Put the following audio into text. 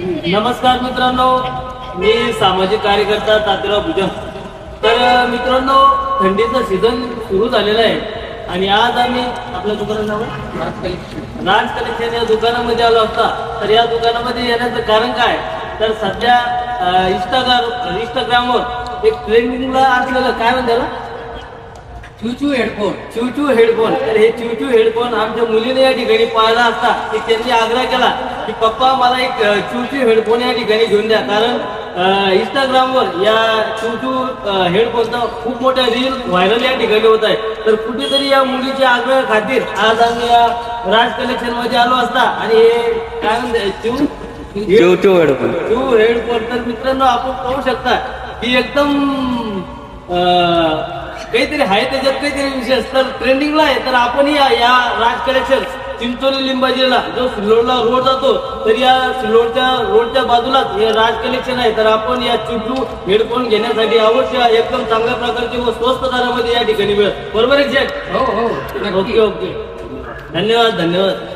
नमस्कार मित्रांनो, मी सामाजिक कार्यकर्ता तात्याराव भुजंग. तर मित्रांनो, थंडीचा सीझन सुरू झालेला आहे आणि आज आम्ही आपल्या दुकानाचं नाव राज कलेक्शन या दुकानामध्ये आलो असता. तर या दुकानामध्ये येण्याचं कारण काय, तर सध्या इंस्टाग्रामवर एक ट्रेंडिंगला असलेलं काय म्हणतात चूचू हेडफोन. तर हे चूचू हेडफोन आमच्या मुलीने या ठिकाणी पाहिला असता की त्यांनी आग्रह केला की पप्पा मला एक चूचू हेडफोन या ठिकाणी घेऊन द्या, कारण इंस्टाग्रामवर या चूचू हेडफोनचा खूप मोठा रील व्हायरल या ठिकाणी होत आहे. तर कुठेतरी या मुलीच्या आग्रह खातीर आज आम्ही या राज कलेक्शन मध्ये आलो असता आणि हे काय म्हणतात चूचू हेडफोन. तर मित्रांनो, आपण पाहू शकता की एकदम काहीतरी आहे, त्याच्यात काहीतरी विशेष तर ट्रेंडिंगला आहे. तर आपण या राज कलेक्शन चिंचोली लिंबाजीला जो सिल्लोडला रोड जातो, तर या सिल्लोडच्या रोडच्या बाजूलाच हे राज कलेक्शन आहे. तर आपण या चूचू हेडफोन घेण्यासाठी अवश्य एकदम चांगल्या प्रकारचे व स्वस्त दरामध्ये या ठिकाणी मिळेल. बरोबर आहे शेठ? हो. ओके. धन्यवाद.